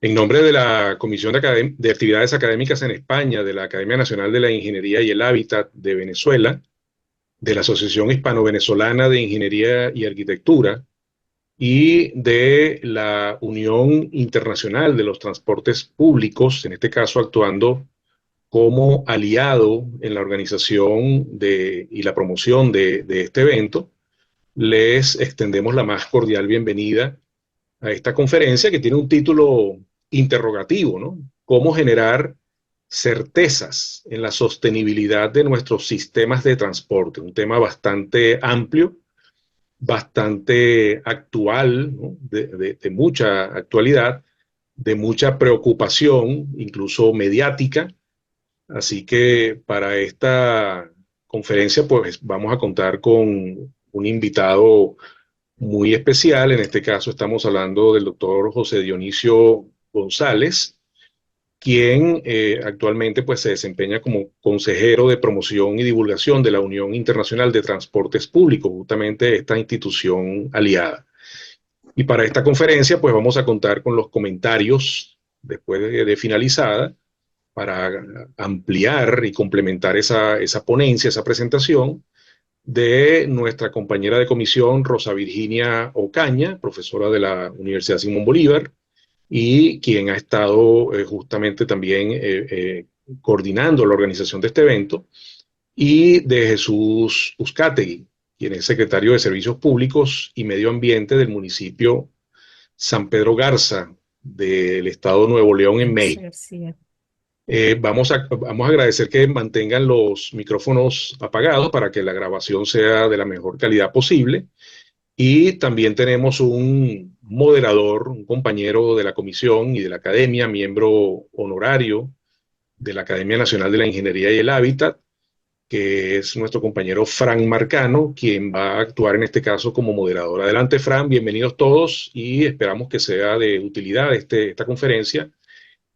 En nombre de la Comisión de Actividades Académicas en España, de la Academia Nacional de la Ingeniería y el Hábitat de Venezuela, de la Asociación Hispano-Venezolana de Ingeniería y Arquitectura y de la Unión Internacional de los Transportes Públicos, en este caso actuando como aliado en la organización y la promoción de este evento, les extendemos la más cordial bienvenida a esta conferencia que tiene un título interrogativo, ¿no? ¿Cómo generar certezas en la sostenibilidad de nuestros sistemas de transporte? Un tema bastante amplio, bastante actual, ¿no? De mucha actualidad, de mucha preocupación, incluso mediática. Así que para esta conferencia, pues vamos a contar con un invitado muy especial. En este caso estamos hablando del doctor José Dionisio González, quien actualmente pues, se desempeña como consejero de promoción y divulgación de la Unión Internacional de Transportes Públicos, justamente esta institución aliada. Y para esta conferencia pues vamos a contar con los comentarios después de finalizada para ampliar y complementar esa ponencia, esa presentación de nuestra compañera de comisión, Rosa Virginia Ocaña, profesora de la Universidad Simón Bolívar, y quien ha estado justamente también coordinando la organización de este evento, y de Jesús Uzcategui, quien es secretario de Servicios Públicos y Medio Ambiente del municipio San Pedro Garza del estado de Nuevo León en México. García. Vamos a agradecer que mantengan los micrófonos apagados para que la grabación sea de la mejor calidad posible. Y también tenemos un moderador, un compañero de la comisión y de la academia, miembro honorario de la Academia Nacional de la Ingeniería y el Hábitat, que es nuestro compañero Fran Marcano, quien va a actuar en este caso como moderador. Adelante, Fran, bienvenidos todos y esperamos que sea de utilidad esta conferencia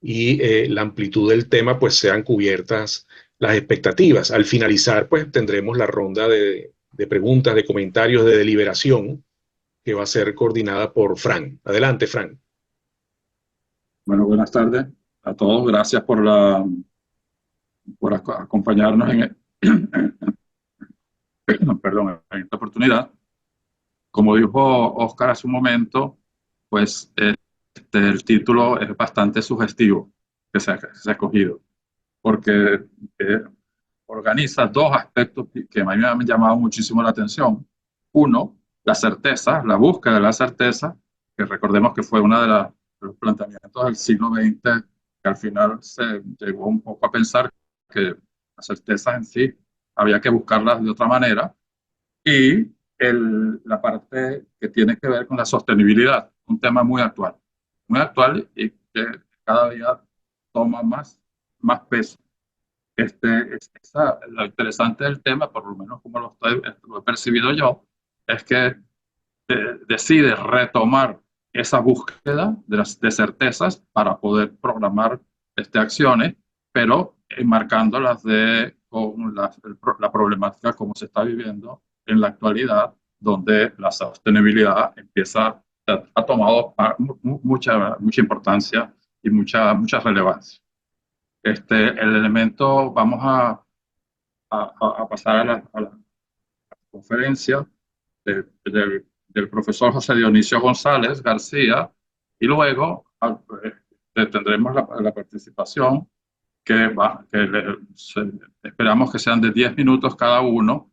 y la amplitud del tema pues sean cubiertas las expectativas. Al finalizar pues tendremos la ronda de preguntas, de comentarios, de deliberación que va a ser coordinada por Fran. Adelante, Fran. Bueno, buenas tardes a todos. Gracias por acompañarnos perdón, en esta oportunidad. Como dijo Oscar hace un momento, pues el título es bastante sugestivo que se ha escogido, porque organiza dos aspectos que a mí me han llamado muchísimo la atención. Uno, la certeza, la búsqueda de la certeza, que recordemos que fue uno de los planteamientos del siglo XX, que al final se llegó un poco a pensar que las certezas en sí había que buscarlas de otra manera, y la parte que tiene que ver con la sostenibilidad, un tema muy actual y que cada día toma más peso. Lo interesante del tema, por lo menos como lo he percibido yo, es que decide retomar esa búsqueda de certezas para poder programar acciones, pero enmarcándolas con la problemática como se está viviendo en la actualidad, donde la sostenibilidad ha tomado mucha importancia y mucha relevancia. El elemento, vamos a pasar a la conferencia del profesor José Dionisio González García, y luego tendremos la participación esperamos que sean de 10 minutos cada uno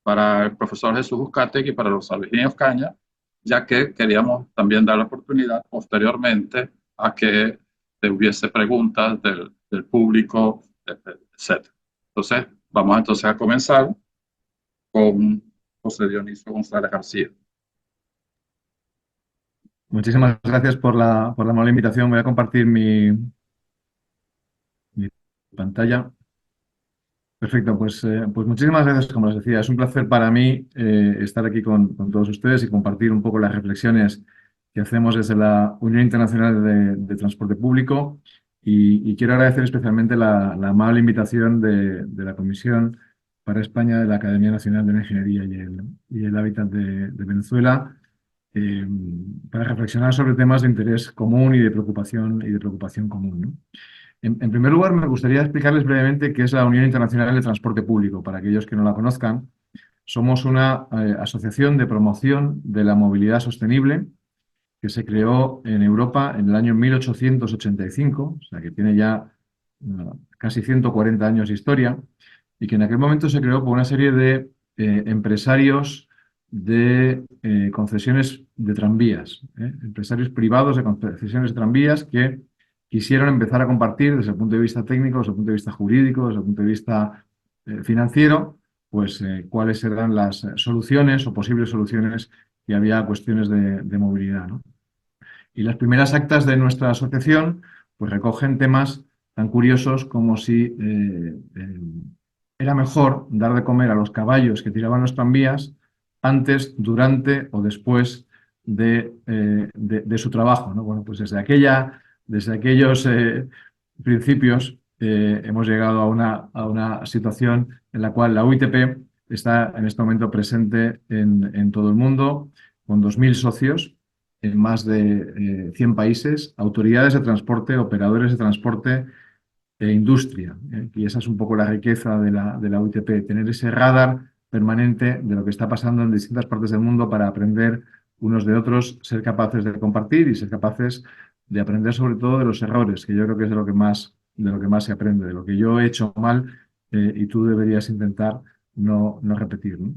para el profesor Jesús Uzcategui y para los Virginia Ocaña, ya que queríamos también dar la oportunidad posteriormente a que hubiese preguntas del público, etc. Entonces, vamos a comenzar con José Dionisio González García. Muchísimas gracias por la amable invitación. Voy a compartir mi pantalla. Perfecto, pues muchísimas gracias, como les decía. Es un placer para mí estar aquí con todos ustedes y compartir un poco las reflexiones que hacemos desde la Unión Internacional de Transporte Público. Y quiero agradecer especialmente la amable invitación de la Comisión para España de la Academia Nacional de la Ingeniería y el Hábitat de Venezuela eh, para reflexionar sobre temas de interés común y de preocupación común, ¿no? En primer lugar, me gustaría explicarles brevemente qué es la Unión Internacional de Transporte Público, para aquellos que no la conozcan. Somos una asociación de promoción de la movilidad sostenible que se creó en Europa en el año 1885, o sea que tiene ya casi 140 años de historia, y que en aquel momento se creó por una serie de empresarios de concesiones de tranvías, empresarios privados de concesiones de tranvías que quisieron empezar a compartir desde el punto de vista técnico, desde el punto de vista jurídico, desde el punto de vista financiero, pues cuáles eran las soluciones o posibles soluciones que había a cuestiones de movilidad, ¿no? Y las primeras actas de nuestra asociación pues recogen temas tan curiosos como si era mejor dar de comer a los caballos que tiraban los tranvías antes, durante o después de su trabajo, ¿no? Bueno, pues desde aquellos principios hemos llegado a una situación en la cual la UITP está en este momento presente en todo el mundo, con 2.000 socios en más de 100 países, autoridades de transporte, operadores de transporte e industria. Y esa es un poco la riqueza de la UITP, tener ese radar permanente de lo que está pasando en distintas partes del mundo para aprender unos de otros, ser capaces de compartir y ser capaces de aprender sobre todo de los errores, que yo creo que es de lo que más se aprende, de lo que yo he hecho mal y tú deberías intentar no repetir, ¿no?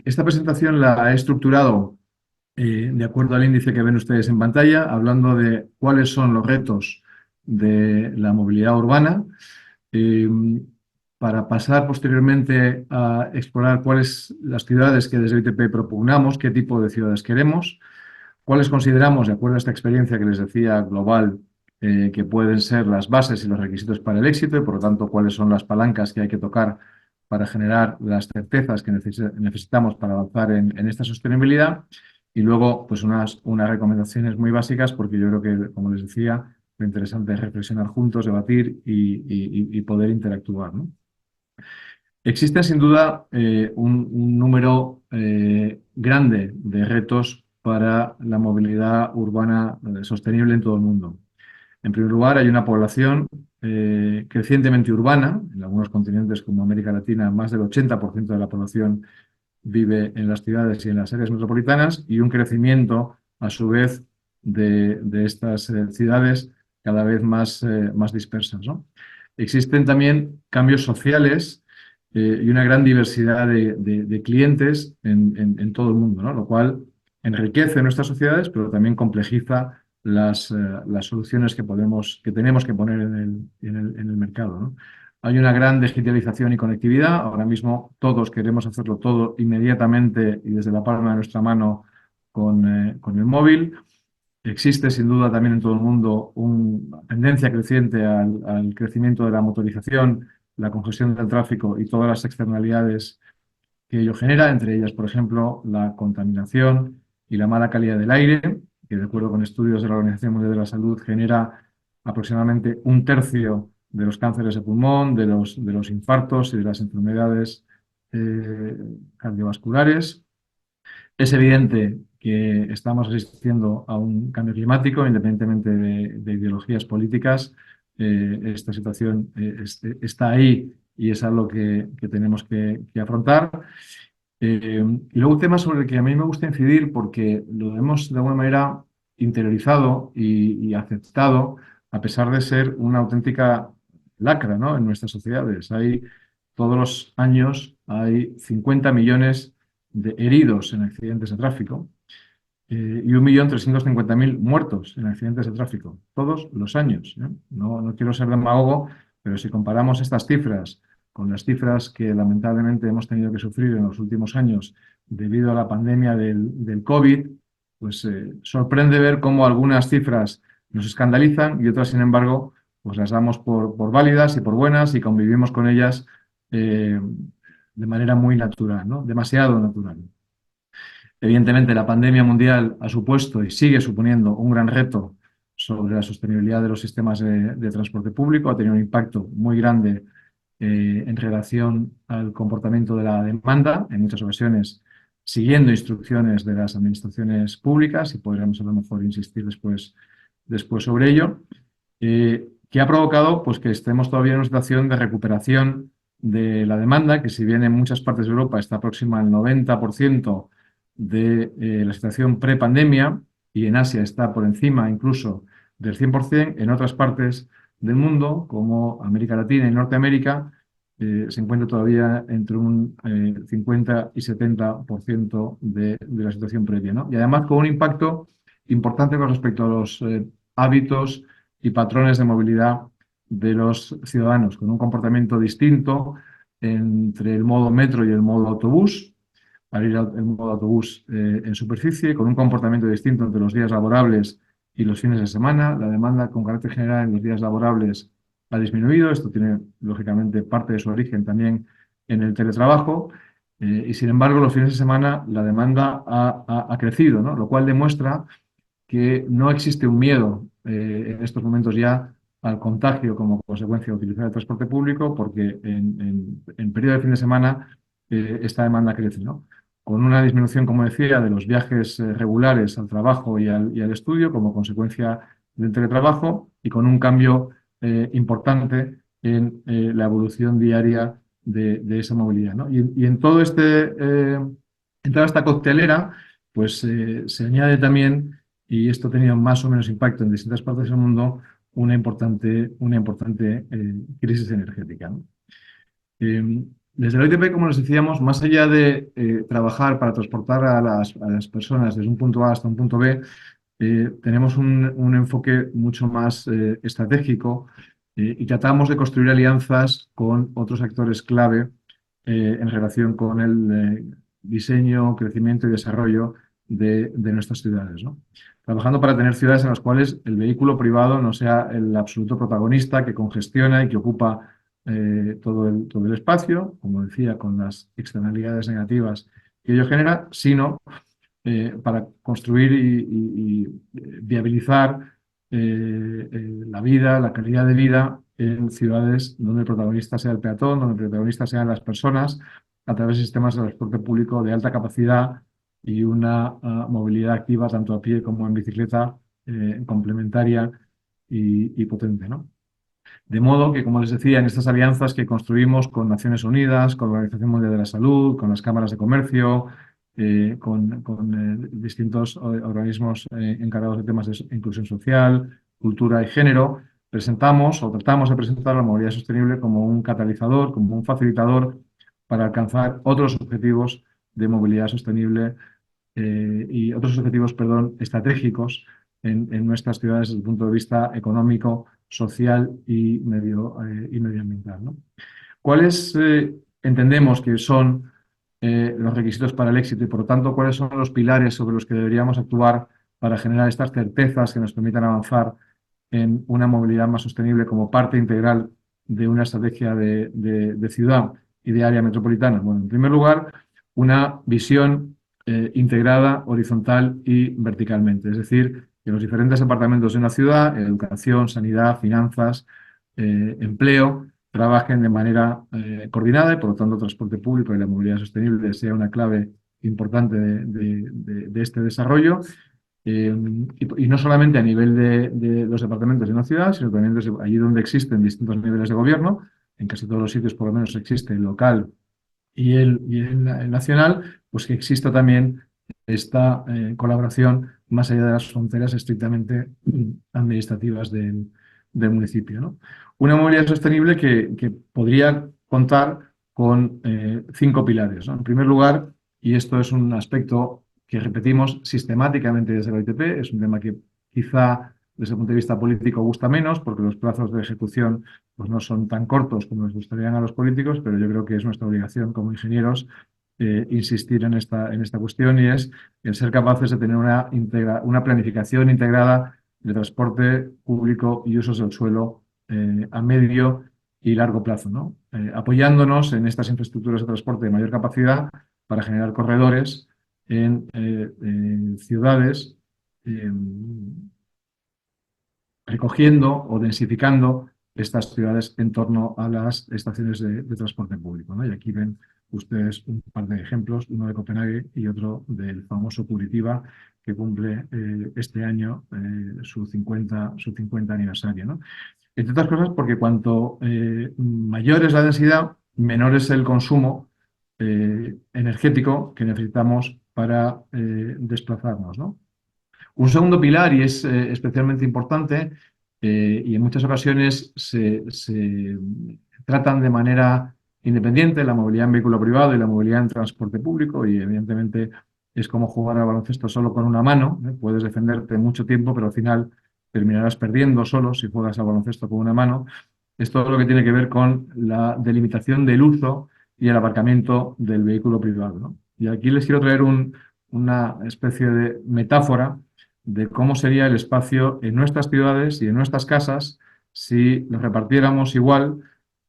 Esta presentación la he estructurado de acuerdo al índice que ven ustedes en pantalla, hablando de cuáles son los retos de la movilidad urbana, eh, para pasar posteriormente a explorar cuáles las ciudades que desde ITP propugnamos, qué tipo de ciudades queremos, cuáles consideramos, de acuerdo a esta experiencia que les decía global, que pueden ser las bases y los requisitos para el éxito y, por lo tanto, cuáles son las palancas que hay que tocar para generar las certezas que necesitamos para avanzar en esta sostenibilidad. Y luego, pues unas recomendaciones muy básicas, porque yo creo que, como les decía, lo interesante es reflexionar juntos, debatir y poder interactuar, ¿no? Existen sin duda un número grande de retos para la movilidad urbana sostenible en todo el mundo. En primer lugar, hay una población crecientemente urbana. En algunos continentes como América Latina, más del 80% de la población vive en las ciudades y en las áreas metropolitanas, y un crecimiento, a su vez, de estas ciudades cada vez más dispersas, ¿no? Existen también cambios sociales y una gran diversidad de clientes en todo el mundo, ¿no? Lo cual enriquece nuestras sociedades, pero también complejiza las soluciones que tenemos que poner en el mercado, ¿no? Hay una gran digitalización y conectividad. Ahora mismo todos queremos hacerlo todo inmediatamente y desde la palma de nuestra mano con el móvil. Existe sin duda también en todo el mundo una tendencia creciente al crecimiento de la motorización, la congestión del tráfico y todas las externalidades que ello genera, entre ellas, por ejemplo, la contaminación y la mala calidad del aire, que de acuerdo con estudios de la Organización Mundial de la Salud genera aproximadamente 1/3 de los cánceres de pulmón, de los infartos y de las enfermedades cardiovasculares. Es evidente que estamos asistiendo a un cambio climático, independientemente de ideologías políticas. Esta situación está ahí y es algo que tenemos que afrontar. Y luego un tema sobre el que a mí me gusta incidir, porque lo hemos de alguna manera interiorizado y aceptado, a pesar de ser una auténtica lacra, ¿no?, en nuestras sociedades. Todos los años hay 50 millones de heridos en accidentes de tráfico y 1.350.000 muertos en accidentes de tráfico, todos los años, ¿eh? No quiero ser demagogo, pero si comparamos estas cifras con las cifras que lamentablemente hemos tenido que sufrir en los últimos años debido a la pandemia del COVID, pues sorprende ver cómo algunas cifras nos escandalizan y otras, sin embargo, pues las damos por válidas y por buenas y convivimos con ellas de manera muy natural, ¿no? Demasiado natural. Evidentemente, la pandemia mundial ha supuesto y sigue suponiendo un gran reto sobre la sostenibilidad de los sistemas de transporte público. Ha tenido un impacto muy grande en relación al comportamiento de la demanda. En muchas ocasiones siguiendo instrucciones de las administraciones públicas, y podríamos a lo mejor insistir después sobre ello, que ha provocado pues, que estemos todavía en una situación de recuperación de la demanda, que si bien en muchas partes de Europa está próxima al 90% de la situación prepandemia, y en Asia está por encima incluso del 100%, en otras partes del mundo, como América Latina y Norteamérica, se encuentra todavía entre un 50 y 70% de la situación previa, ¿no? Y además con un impacto importante con respecto a los hábitos y patrones de movilidad de los ciudadanos, con un comportamiento distinto entre el modo metro y el modo autobús, al ir el modo autobús en superficie, con un comportamiento distinto entre los días laborables y los fines de semana. La demanda con carácter general en los días laborables ha disminuido. Esto tiene, lógicamente, parte de su origen también en el teletrabajo. Y, sin embargo, los fines de semana la demanda ha crecido, ¿no? Lo cual demuestra que no existe un miedo en estos momentos ya al contagio como consecuencia de utilizar el transporte público, porque en periodo de fin de semana esta demanda crece, ¿no? Con una disminución, como decía, de los viajes regulares al trabajo y al estudio como consecuencia del teletrabajo, y con un cambio importante en la evolución diaria de esa movilidad, ¿no? Y en todo en toda esta coctelera, pues se añade también, y esto ha tenido más o menos impacto en distintas partes del mundo, una importante crisis energética, ¿no? Desde la OITP, como les decíamos, más allá de trabajar para transportar a las personas desde un punto A hasta un punto B, tenemos un enfoque mucho más estratégico, y tratamos de construir alianzas con otros actores clave en relación con el diseño, crecimiento y desarrollo de nuestras ciudades, ¿no? Trabajando para tener ciudades en las cuales el vehículo privado no sea el absoluto protagonista que congestiona y que ocupa todo el espacio, como decía, con las externalidades negativas que ello genera, sino para construir y viabilizar la vida, la calidad de vida en ciudades donde el protagonista sea el peatón, donde el protagonista sean las personas, a través de sistemas de transporte público de alta capacidad y una movilidad activa tanto a pie como en bicicleta, complementaria y potente, ¿no? De modo que, como les decía, en estas alianzas que construimos con Naciones Unidas, con la Organización Mundial de la Salud, con las cámaras de comercio, con distintos organismos encargados de temas de inclusión social, cultura y género, presentamos o tratamos de presentar la movilidad sostenible como un catalizador, como un facilitador para alcanzar otros objetivos de movilidad sostenible y otros objetivos, perdón, estratégicos en nuestras ciudades desde el punto de vista económico, social y medioambiental, ¿no? ¿Cuáles entendemos que son los requisitos para el éxito y, por lo tanto, cuáles son los pilares sobre los que deberíamos actuar para generar estas certezas que nos permitan avanzar en una movilidad más sostenible como parte integral de una estrategia de ciudad y de área metropolitana? Bueno, en primer lugar, una visión integrada horizontal y verticalmente, es decir, que los diferentes departamentos de una ciudad, educación, sanidad, finanzas, empleo, trabajen de manera coordinada, y por lo tanto el transporte público y la movilidad sostenible sea una clave importante de este desarrollo. Y no solamente a nivel de los departamentos de una ciudad, sino también desde allí donde existen distintos niveles de gobierno. En casi todos los sitios por lo menos existe el local y el nacional, pues que exista también esta colaboración más allá de las fronteras estrictamente administrativas del municipio, ¿no? Una movilidad sostenible que podría contar con 5 pilares, ¿no? En primer lugar, y esto es un aspecto que repetimos sistemáticamente desde la OITP, es un tema que quizá desde el punto de vista político gusta menos, porque los plazos de ejecución pues, no son tan cortos como les gustarían a los políticos, pero yo creo que es nuestra obligación como ingenieros insistir en esta cuestión, y es el ser capaces de tener una planificación integrada de transporte público y usos del suelo a medio y largo plazo, ¿no? Apoyándonos en estas infraestructuras de transporte de mayor capacidad para generar corredores en ciudades, recogiendo o densificando estas ciudades en torno a las estaciones de transporte público, ¿no? Y aquí ven ustedes un par de ejemplos, uno de Copenhague y otro del famoso Curitiba, que cumple este año su 50 aniversario, ¿no? Entre otras cosas porque cuanto mayor es la densidad, menor es el consumo energético que necesitamos para desplazarnos, ¿no? Un segundo pilar, y es especialmente importante, y en muchas ocasiones se tratan de manera independiente, la movilidad en vehículo privado y la movilidad en transporte público, y evidentemente es como jugar al baloncesto solo con una mano, ¿eh? Puedes defenderte mucho tiempo, pero al final terminarás perdiendo solo si juegas al baloncesto con una mano. Es todo lo que tiene que ver con la delimitación del uso y el aparcamiento del vehículo privado, ¿no? Y aquí les quiero traer una especie de metáfora de cómo sería el espacio en nuestras ciudades y en nuestras casas si nos repartiéramos igual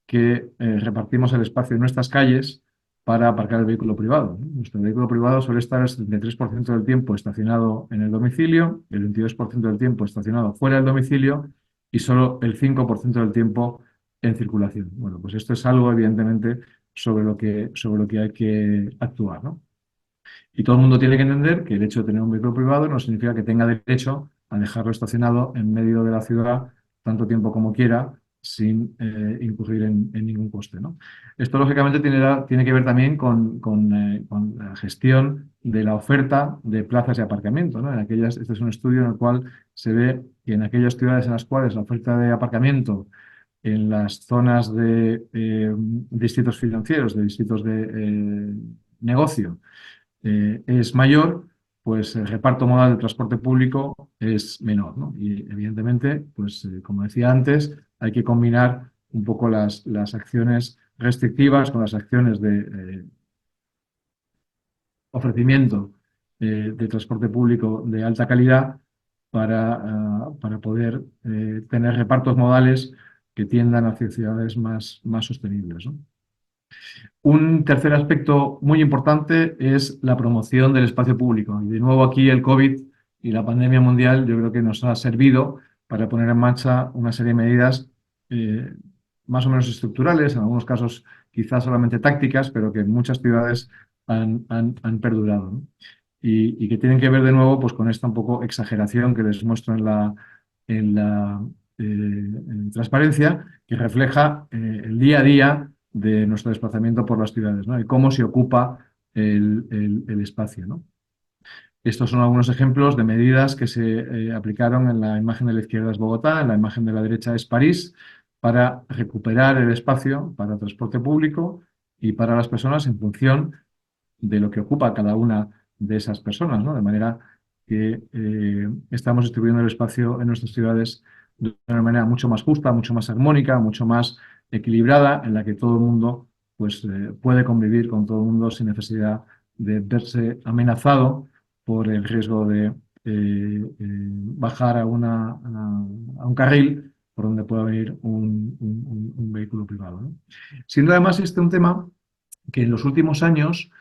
que repartimos el espacio en nuestras calles para aparcar el vehículo privado, ¿no? Nuestro vehículo privado suele estar el 73% del tiempo estacionado en el domicilio, el 22% del tiempo estacionado fuera del domicilio y solo el 5% del tiempo en circulación. Bueno, pues esto es algo, evidentemente, sobre lo que hay que actuar, ¿no? Y todo el mundo tiene que entender que el hecho de tener un vehículo privado no significa que tenga derecho a dejarlo estacionado en medio de la ciudad tanto tiempo como quiera sin incurrir en ningún coste, ¿no? Esto, lógicamente, tiene que ver también con la gestión de la oferta de plazas de aparcamiento, ¿no? Este es un estudio en el cual se ve que en aquellas ciudades en las cuales la oferta de aparcamiento en las zonas de distritos financieros, de distritos de negocio, es mayor, pues el reparto modal del transporte público es menor, ¿no? Y evidentemente, pues como decía antes, hay que combinar un poco las acciones restrictivas con las acciones de ofrecimiento de transporte público de alta calidad para poder tener repartos modales que tiendan hacia ciudades más sostenibles, ¿no? Un tercer aspecto muy importante es la promoción del espacio público. Y de nuevo aquí el COVID y la pandemia mundial yo creo que nos ha servido para poner en marcha una serie de medidas más o menos estructurales, en algunos casos quizás solamente tácticas, pero que en muchas ciudades han perdurado, ¿no? Y que tienen que ver de nuevo pues, con esta un poco exageración que les muestro en transparencia, que refleja el día a día de nuestro desplazamiento por las ciudades, ¿no? Y cómo se ocupa el espacio, ¿no? Estos son algunos ejemplos de medidas que se aplicaron. En la imagen de la izquierda es Bogotá, en la imagen de la derecha es París, para recuperar el espacio para el transporte público y para las personas en función de lo que ocupa cada una de esas personas, ¿no? De manera que estamos distribuyendo el espacio en nuestras ciudades de una manera mucho más justa, mucho más armónica, mucho más equilibrada, en la que todo el mundo pues, puede convivir con todo el mundo sin necesidad de verse amenazado por el riesgo de bajar a un carril por donde pueda venir un vehículo privado, ¿no? Siendo además este un tema que en los últimos años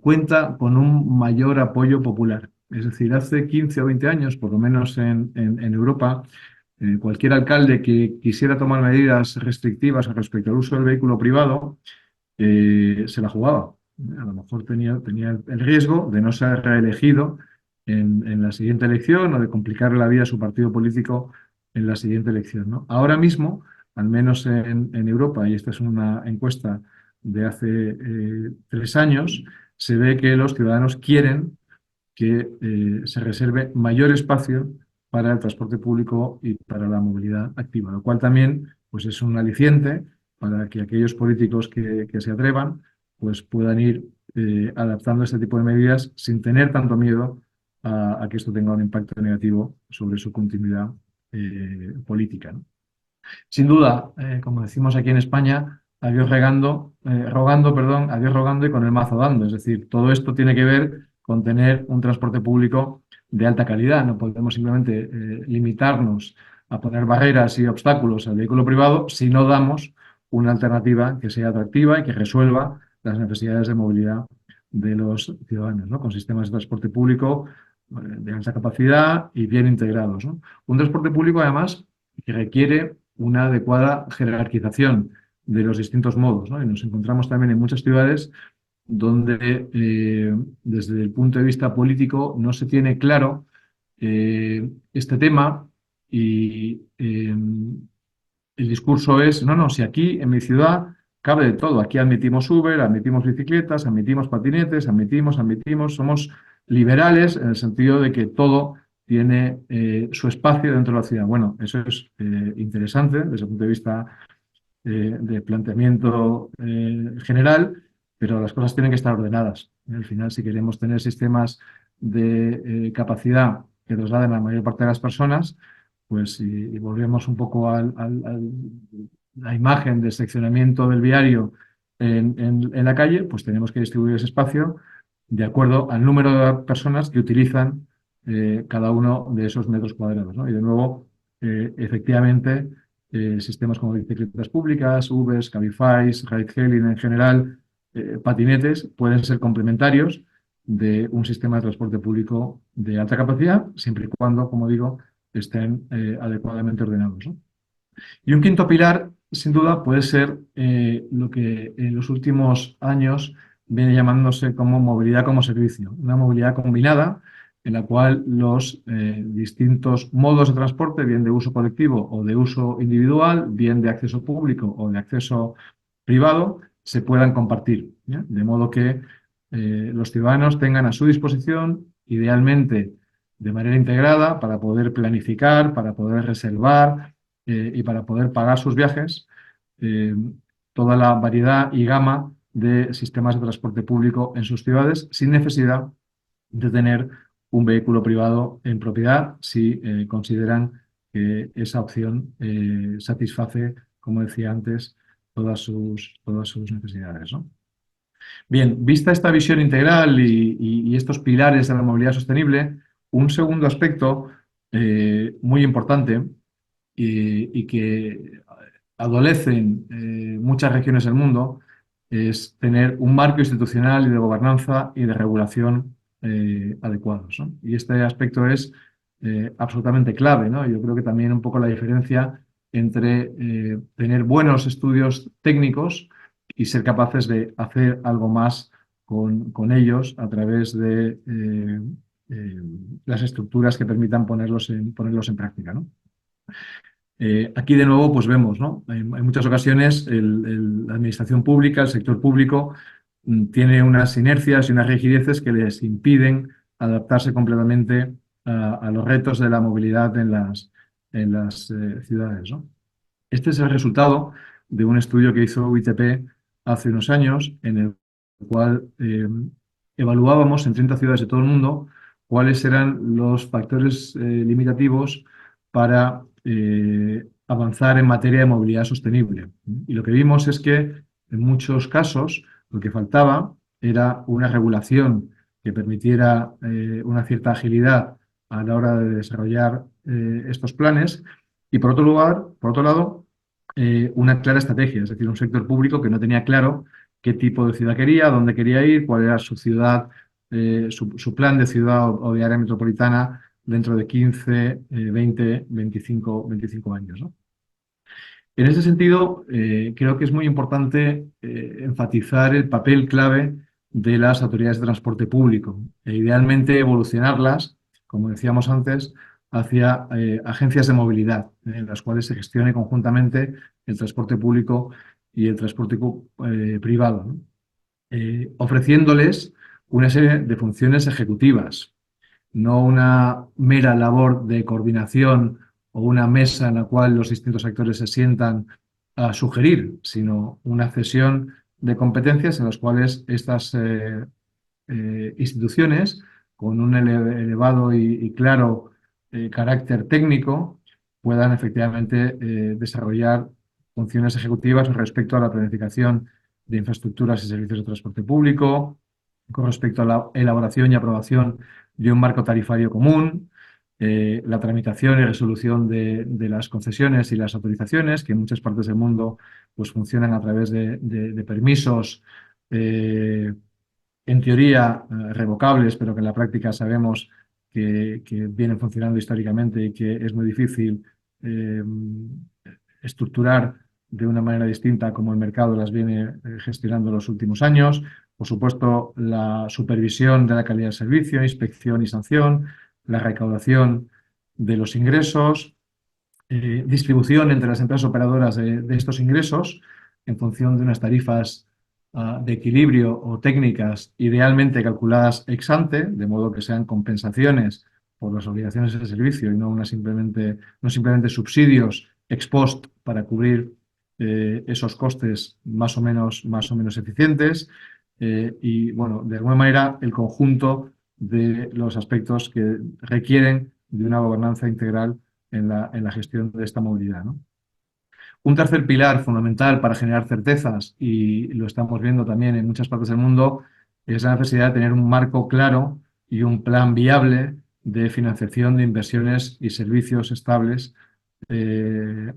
cuenta con un mayor apoyo popular. Es decir, hace 15 o 20 años, por lo menos en Europa, cualquier alcalde que quisiera tomar medidas restrictivas respecto al uso del vehículo privado se la jugaba. A lo mejor tenía el riesgo de no ser reelegido en la siguiente elección o de complicarle la vida a su partido político en la siguiente elección, ¿no? Ahora mismo, al menos en Europa, y esta es una encuesta de hace 3 años, se ve que los ciudadanos quieren que se reserve mayor espacio para el transporte público y para la movilidad activa, lo cual también pues, es un aliciente para que aquellos políticos que se atrevan pues, puedan ir adaptando este tipo de medidas sin tener tanto miedo a que esto tenga un impacto negativo sobre su continuidad política, ¿no? Sin duda, como decimos aquí en España, a Dios rogando, perdón, a Dios rogando y con el mazo dando. Es decir, todo esto tiene que ver con tener un transporte público de alta calidad. No podemos simplemente limitarnos a poner barreras y obstáculos al vehículo privado si no damos una alternativa que sea atractiva y que resuelva las necesidades de movilidad de los ciudadanos, ¿no? Con sistemas de transporte público de alta capacidad y bien integrados, ¿no? Un transporte público, además, que requiere una adecuada jerarquización de los distintos modos, ¿no? Y nos encontramos también en muchas ciudades donde desde el punto de vista político no se tiene claro este tema y el discurso es, no, no, si aquí en mi ciudad cabe de todo, aquí admitimos Uber, admitimos bicicletas, admitimos patinetes, admitimos, somos liberales en el sentido de que todo tiene su espacio dentro de la ciudad. Bueno, eso es interesante desde el punto de vista de planteamiento general, pero las cosas tienen que estar ordenadas. Al final, si queremos tener sistemas de capacidad que trasladen a la mayor parte de las personas, pues si volvemos un poco a la imagen del seccionamiento del viario en la calle, pues tenemos que distribuir ese espacio de acuerdo al número de personas que utilizan cada uno de esos metros cuadrados, ¿no? Y de nuevo, efectivamente, sistemas como bicicletas públicas, Ubers, Cabify, ride-hailing en general, patinetes, pueden ser complementarios de un sistema de transporte público de alta capacidad, siempre y cuando, como digo, estén adecuadamente ordenados, ¿no? Y un quinto pilar, sin duda, puede ser lo que en los últimos años viene llamándose como movilidad como servicio, una movilidad combinada en la cual los distintos modos de transporte, bien de uso colectivo o de uso individual, bien de acceso público o de acceso privado, se puedan compartir, ¿ya? De modo que los ciudadanos tengan a su disposición, idealmente de manera integrada, para poder planificar, para poder reservar y para poder pagar sus viajes, eh, toda la variedad y gama de sistemas de transporte público en sus ciudades sin necesidad de tener un vehículo privado en propiedad si consideran que esa opción satisface, como decía antes, todas sus necesidades, ¿no? Bien, vista esta visión integral y estos pilares de la movilidad sostenible, un segundo aspecto muy importante y que adolecen muchas regiones del mundo es tener un marco institucional y de gobernanza y de regulación adecuados, ¿no? Y este aspecto es absolutamente clave, ¿no? Yo creo que también un poco la diferencia entre tener buenos estudios técnicos y ser capaces de hacer algo más con ellos a través de eh, las estructuras que permitan ponerlos en práctica, ¿no? Aquí de nuevo pues vemos, ¿no? En muchas ocasiones la administración pública, el sector público, tiene unas inercias y unas rigideces que les impiden adaptarse completamente a los retos de la movilidad en las ciudades, ¿no? Este es el resultado de un estudio que hizo UITP hace unos años, en el cual evaluábamos en 30 ciudades de todo el mundo cuáles eran los factores limitativos para avanzar en materia de movilidad sostenible. Y lo que vimos es que en muchos casos lo que faltaba era una regulación que permitiera una cierta agilidad a la hora de desarrollar estos planes y por otro lado, una clara estrategia, es decir, un sector público que no tenía claro qué tipo de ciudad quería, dónde quería ir, cuál era su ciudad, su plan de ciudad o de área metropolitana dentro de 15, 20, 25 años, ¿no? En ese sentido, creo que es muy importante enfatizar el papel clave de las autoridades de transporte público e idealmente evolucionarlas, como decíamos antes, hacia agencias de movilidad, en las cuales se gestione conjuntamente el transporte público y el transporte privado, ¿no? Ofreciéndoles una serie de funciones ejecutivas, no una mera labor de coordinación o una mesa en la cual los distintos actores se sientan a sugerir, sino una cesión de competencias en las cuales estas instituciones, con un elevado y claro carácter técnico, puedan efectivamente desarrollar funciones ejecutivas respecto a la planificación de infraestructuras y servicios de transporte público, con respecto a la elaboración y aprobación de un marco tarifario común, la tramitación y resolución de las concesiones y las autorizaciones, que en muchas partes del mundo pues, funcionan a través de permisos, en teoría revocables, pero que en la práctica sabemos que vienen funcionando históricamente y que es muy difícil estructurar de una manera distinta como el mercado las viene gestionando en los últimos años. Por supuesto, la supervisión de la calidad del servicio, inspección y sanción, la recaudación de los ingresos, distribución entre las empresas operadoras de estos ingresos en función de unas tarifas de equilibrio o técnicas idealmente calculadas ex ante, de modo que sean compensaciones por las obligaciones de servicio y no simplemente subsidios ex post para cubrir esos costes más o menos eficientes. Y, bueno, de alguna manera, el conjunto de los aspectos que requieren de una gobernanza integral en la gestión de esta movilidad, ¿no? Un tercer pilar fundamental para generar certezas, y lo estamos viendo también en muchas partes del mundo, es la necesidad de tener un marco claro y un plan viable de financiación de inversiones y servicios estables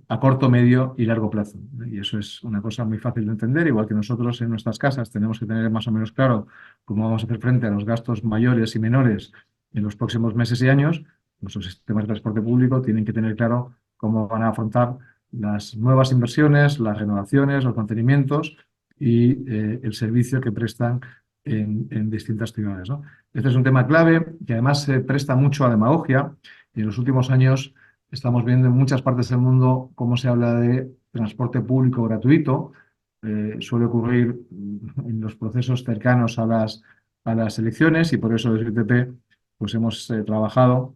a corto, medio y largo plazo. Y eso es una cosa muy fácil de entender, igual que nosotros en nuestras casas tenemos que tener más o menos claro cómo vamos a hacer frente a los gastos mayores y menores en los próximos meses y años. Nuestros sistemas de transporte público tienen que tener claro cómo van a afrontar las nuevas inversiones, las renovaciones, los mantenimientos y el servicio que prestan en distintas ciudades, ¿no? Este es un tema clave que además se presta mucho a demagogia, y en los últimos años estamos viendo en muchas partes del mundo cómo se habla de transporte público gratuito. Suele ocurrir en los procesos cercanos a las elecciones, y por eso desde UTP pues hemos trabajado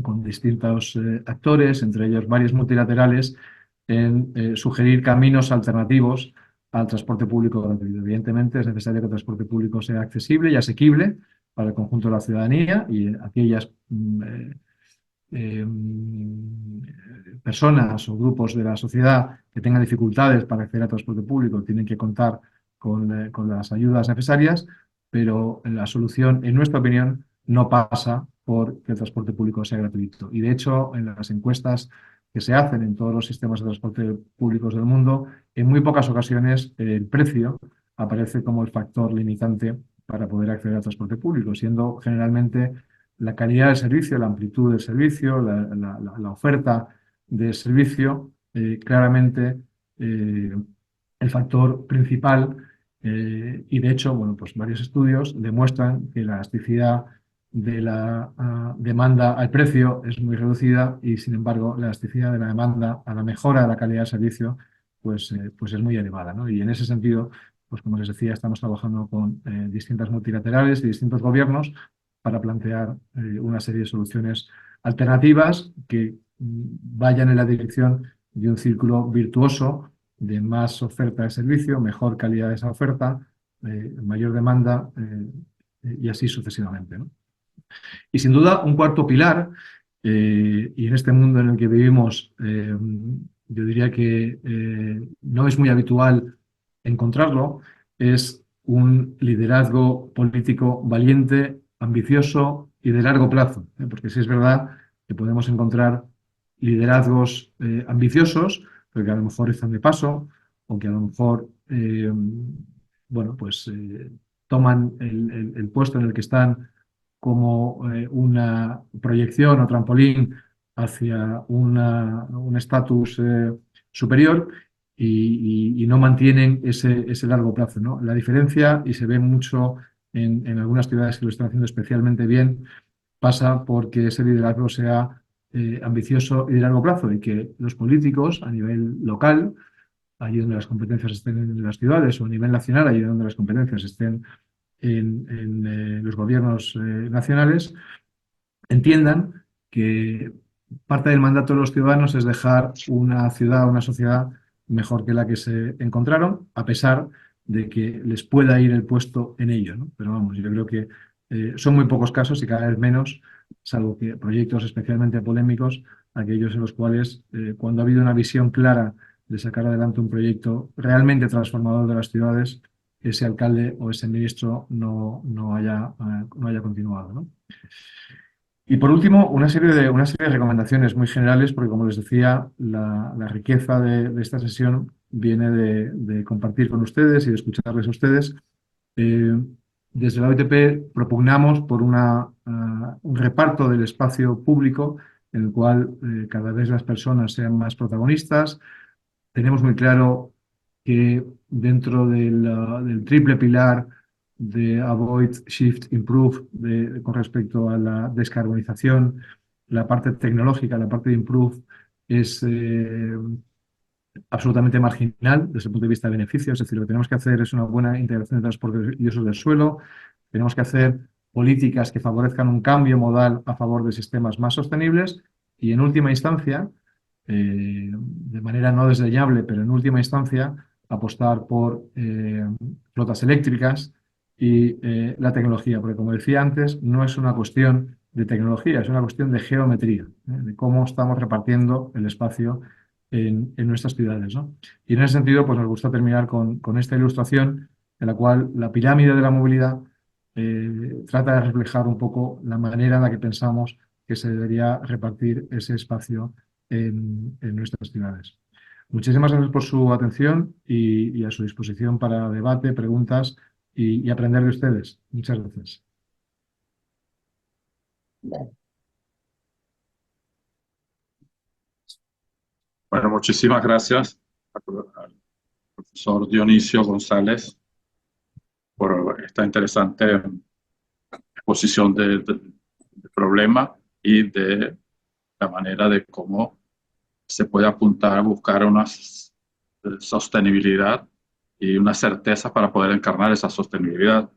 con distintos actores, entre ellos varios multilaterales, en sugerir caminos alternativos al transporte público gratuito. Evidentemente es necesario que el transporte público sea accesible y asequible para el conjunto de la ciudadanía, y aquellas personas o grupos de la sociedad que tengan dificultades para acceder al transporte público tienen que contar con las ayudas necesarias, pero la solución, en nuestra opinión, no pasa por que el transporte público sea gratuito. Y de hecho, en las encuestas que se hacen en todos los sistemas de transporte públicos del mundo, en muy pocas ocasiones el precio aparece como el factor limitante para poder acceder al transporte público, siendo generalmente la calidad del servicio, la amplitud del servicio, la oferta del servicio, claramente el factor principal. Y de hecho, bueno, pues varios estudios demuestran que la elasticidad de la demanda al precio es muy reducida, y sin embargo la elasticidad de la demanda a la mejora de la calidad del servicio pues es muy elevada, ¿no? Y en ese sentido, pues como les decía, estamos trabajando con distintas multilaterales y distintos gobiernos para plantear una serie de soluciones alternativas que vayan en la dirección de un círculo virtuoso de más oferta de servicio, mejor calidad de esa oferta, mayor demanda y así sucesivamente, ¿no? Y sin duda, un cuarto pilar, y en este mundo en el que vivimos, yo diría que no es muy habitual encontrarlo, es un liderazgo político valiente, ambicioso y de largo plazo, ¿eh? Porque sí es verdad que podemos encontrar liderazgos ambiciosos, pero que a lo mejor están de paso, o que a lo mejor bueno, pues, toman el puesto en el que están como una proyección o trampolín hacia un estatus superior, y no mantienen ese largo plazo, ¿no? La diferencia, y se ve mucho en algunas ciudades que lo están haciendo especialmente bien, pasa porque ese liderazgo sea ambicioso y de largo plazo, y que los políticos a nivel local, allí donde las competencias estén en las ciudades, o a nivel nacional, allí donde las competencias estén en los gobiernos nacionales, entiendan que parte del mandato de los ciudadanos es dejar una ciudad, una sociedad mejor que la que se encontraron, a pesar de que les pueda ir el puesto en ello, ¿no? Pero vamos, yo creo que son muy pocos casos y cada vez menos, salvo que proyectos especialmente polémicos, aquellos en los cuales, cuando ha habido una visión clara de sacar adelante un proyecto realmente transformador de las ciudades, ese alcalde o ese ministro no haya continuado, ¿no? Y por último, una serie de recomendaciones muy generales, porque como les decía, la riqueza de esta sesión viene de compartir con ustedes y de escucharles a ustedes. Desde la OITP propugnamos por un reparto del espacio público en el cual cada vez las personas sean más protagonistas, tenemos muy claro que dentro del triple pilar de Avoid, Shift, Improve con respecto a la descarbonización, la parte tecnológica, la parte de Improve es absolutamente marginal desde el punto de vista de beneficios. Es decir, lo que tenemos que hacer es una buena integración de transporte y uso del suelo. Tenemos que hacer políticas que favorezcan un cambio modal a favor de sistemas más sostenibles y, en última instancia, de manera no desdeñable, pero en última instancia, apostar por flotas eléctricas y la tecnología, porque, como decía antes, no es una cuestión de tecnología, es una cuestión de geometría, de cómo estamos repartiendo el espacio en nuestras ciudades, ¿no? Y en ese sentido, pues nos gusta terminar con esta ilustración en la cual la pirámide de la movilidad trata de reflejar un poco la manera en la que pensamos que se debería repartir ese espacio en nuestras ciudades. Muchísimas gracias por su atención y a su disposición para debate, preguntas y aprender de ustedes. Muchas gracias. Bueno, muchísimas gracias al profesor Dionisio González por esta interesante exposición del problema y de la manera de cómo se puede apuntar a buscar una sostenibilidad y una certeza para poder encarnar esa sostenibilidad.